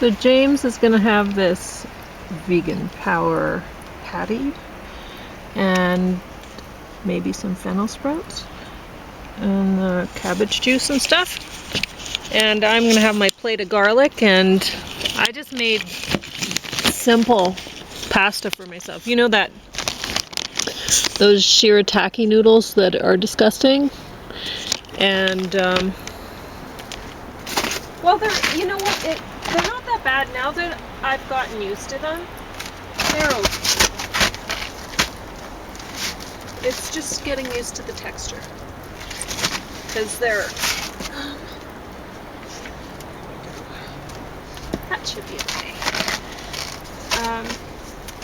So James is going to have this vegan power patty and maybe some fennel sprouts and the cabbage juice and stuff. And I'm going to have my plate of garlic, and I just made simple pasta for myself. You know that those shirataki noodles that are disgusting? And well, they're, you know what, they're not that bad now that I've gotten used to them. They're okay. It's just getting used to the texture, because they're that should be okay.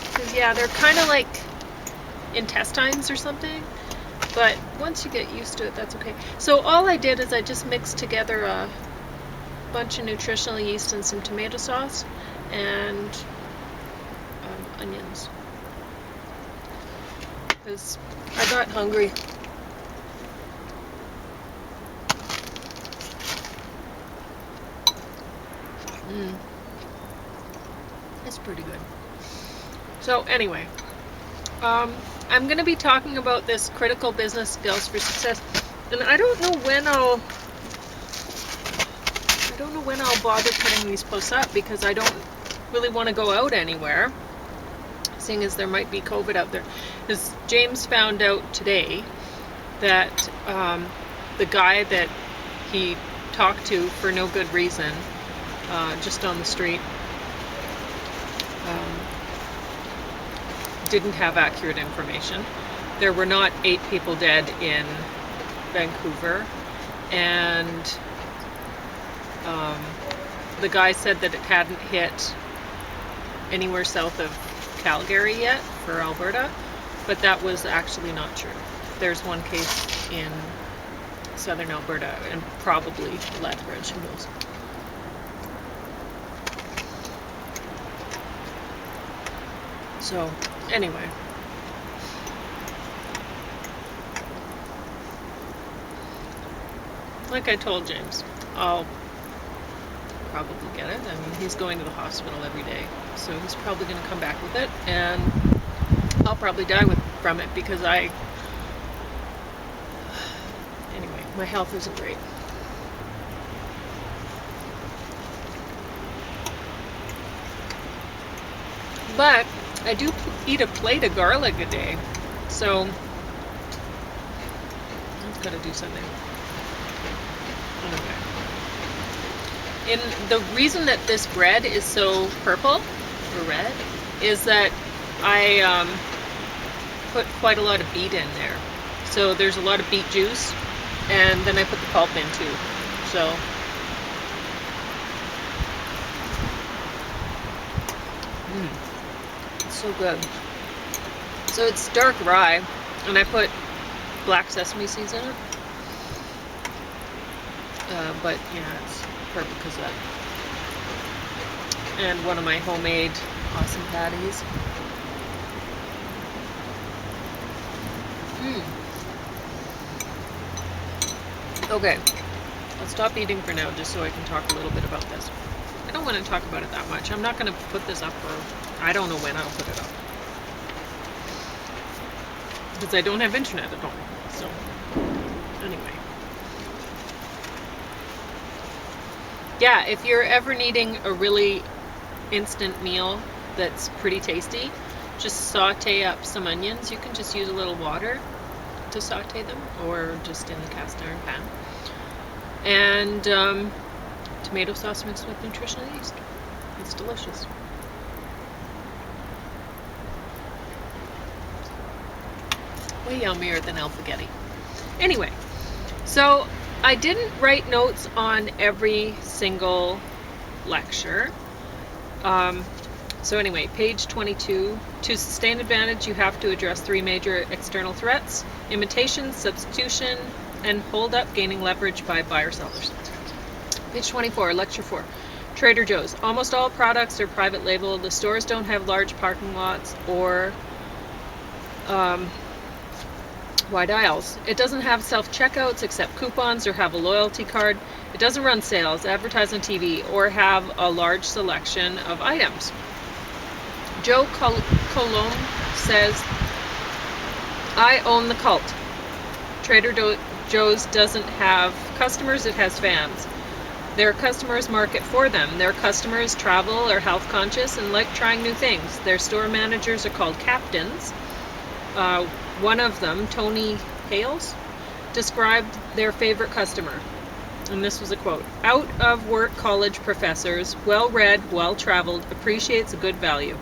Because yeah, they're kind of like intestines or something, but once you get used to it, that's okay. So all I did is I just mixed together a bunch of nutritional yeast and some tomato sauce and onions, because I got hungry. It's pretty good. So anyway, I'm going to be talking about this critical business skills for success, and I don't know when I'll bother putting these posts up, because I don't really want to go out anywhere, seeing as there might be COVID out there. Because James found out today that the guy that he talked to for no good reason, just on the street, didn't have accurate information. There were not 8 people dead in Vancouver, and the guy said that it hadn't hit anywhere south of Calgary yet for Alberta, but that was actually not true. There's one case in southern Alberta, and probably Lethbridge, who knows. So anyway, like I told James, I'll probably get it. I mean, he's going to the hospital every day, so he's probably going to come back with it, and I'll probably die from it, because anyway, my health isn't great. But I do eat a plate of garlic a day, so I've got to do something. Anyway. And the reason that this bread is so purple or red is that I put quite a lot of beet in there. So there's a lot of beet juice, and then I put the pulp in too. So it's so good. So it's dark rye, and I put black sesame seeds in it. But yeah, it's perfect because of that. And one of my homemade awesome patties. Okay, I'll stop eating for now, just so I can talk a little bit about this. I don't want to talk about it that much. I'm not going to put this up for, I don't know when I'll put it up, because I don't have internet at home. So anyway, yeah, if you're ever needing a really instant meal that's pretty tasty, just saute up some onions. You can just use a little water to saute them, or just in the cast iron pan, and tomato sauce mixed with nutritional yeast. It's delicious. Way yummier than alphagetti. Anyway, so I didn't write notes on every single lecture. So anyway, page 22. To sustain advantage, you have to address 3 major external threats: imitation, substitution, and hold up, gaining leverage by buyer sellers. Page 24, lecture 4. Trader Joe's. Almost all products are private label. The stores don't have large parking lots or wide aisles. It doesn't have self-checkouts, accept coupons, or have a loyalty card. It doesn't run sales, advertise on TV, or have a large selection of items. Joe Colomb says, I own the cult. Trader Joe's doesn't have customers, it has fans. Their customers market for them. Their customers travel, are health conscious, and like trying new things. Their store managers are called captains. One of them, Tony Hales, described their favorite customer. And this was a quote. Out of work college professors, well read, well traveled, appreciates a good value.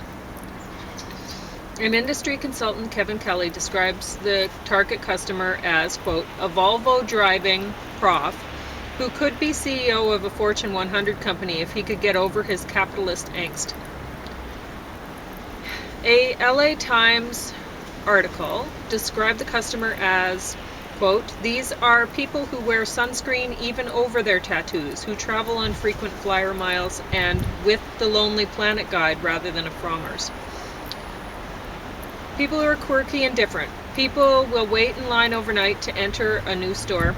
An industry consultant, Kevin Kelly, describes the target customer as, quote, a Volvo driving prof who could be CEO of a Fortune 100 company if he could get over his capitalist angst. A LA Times article described the customer as, quote, these are people who wear sunscreen even over their tattoos, who travel on frequent flyer miles and with the Lonely Planet guide rather than a Frommer's. People who are quirky and different. People will wait in line overnight to enter a new store.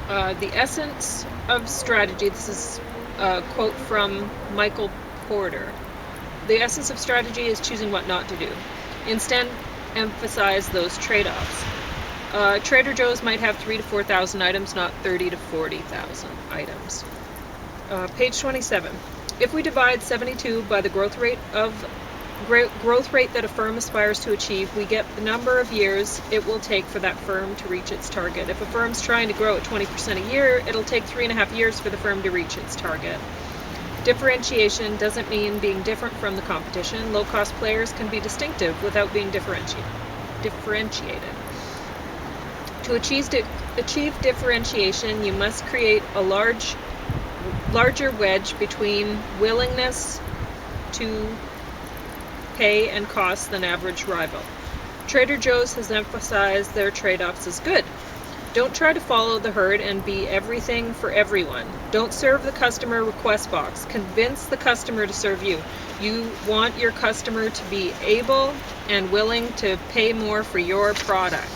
The essence of strategy, this is a quote from Michael Porter. The essence of strategy is choosing what not to do. Instead, emphasize those trade-offs. Trader Joe's might have 3,000 to 4,000 items, not 30,000 to 40,000 items. Page 27. If we divide 72 by the growth rate that a firm aspires to achieve, we get the number of years it will take for that firm to reach its target. If a firm's trying to grow at 20% a year, it'll take 3.5 years for the firm to reach its target. Differentiation doesn't mean being different from the competition. Low-cost players can be distinctive without being differentiated. To achieve differentiation, you must create a larger wedge between willingness to pay and cost than average rival. Trader Joe's has emphasized their trade-offs as good. Don't try to follow the herd and be everything for everyone. Don't serve the customer request box. Convince the customer to serve you. You want your customer to be able and willing to pay more for your product.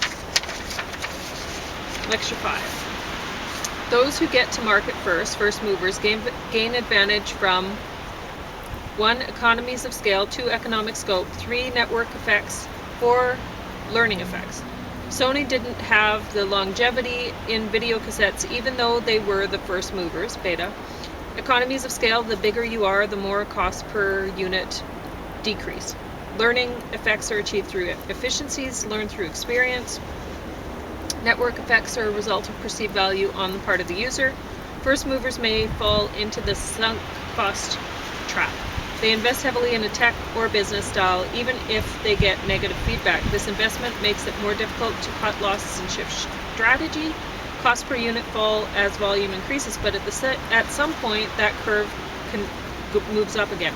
Lecture 5. Those who get to market first movers, gain advantage from 1. Economies of scale, 2. Economic scope, 3. Network effects, 4. Learning effects. Sony didn't have the longevity in video cassettes even though they were the first movers, beta. Economies of scale, the bigger you are, the more cost per unit decrease. Learning effects are achieved through efficiencies learned through experience. Network effects are a result of perceived value on the part of the user. First movers may fall into the sunk cost trap. They invest heavily in a tech or business style, even if they get negative feedback. This investment makes it more difficult to cut losses and shift strategy. Cost per unit fall as volume increases, but at some point that curve moves up again.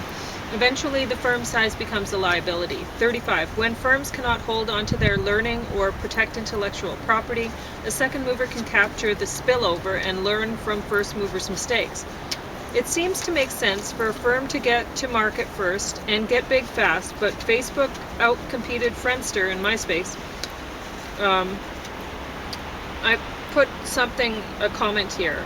Eventually, the firm size becomes a liability. 35. When firms cannot hold onto their learning or protect intellectual property, a second mover can capture the spillover and learn from first mover's mistakes. It seems to make sense for a firm to get to market first and get big fast, but Facebook outcompeted Friendster and MySpace. I put a comment here.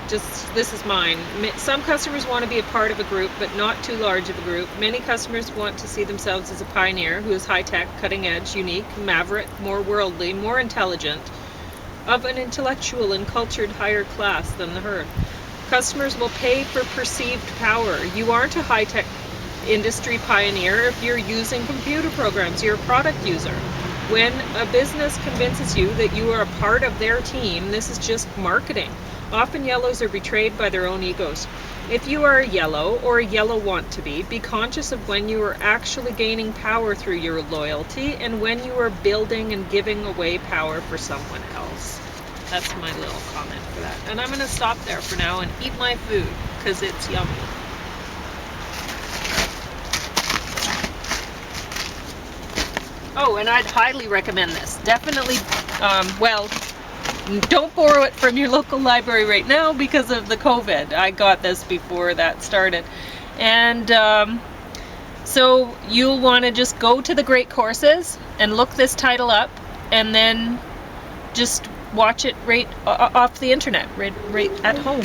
This is mine. Some customers want to be a part of a group, but not too large of a group. Many customers want to see themselves as a pioneer who is high-tech, cutting-edge, unique, maverick, more worldly, more intelligent, of an intellectual and cultured higher class than the herd. Customers will pay for perceived power. You aren't a high-tech industry pioneer if you're using computer programs. You're a product user. When a business convinces you that you are a part of their team, this is just marketing. Often yellows are betrayed by their own egos. If you are a yellow or a yellow want to be conscious of when you are actually gaining power through your loyalty and when you are building and giving away power for someone else. That's my little comment for that. And I'm going to stop there for now and eat my food because it's yummy. Oh, and I'd highly recommend this. Definitely, don't borrow it from your local library right now because of the COVID. I got this before that started. And so you'll want to just go to the Great Courses and look this title up and then just watch it right off the internet, right at home.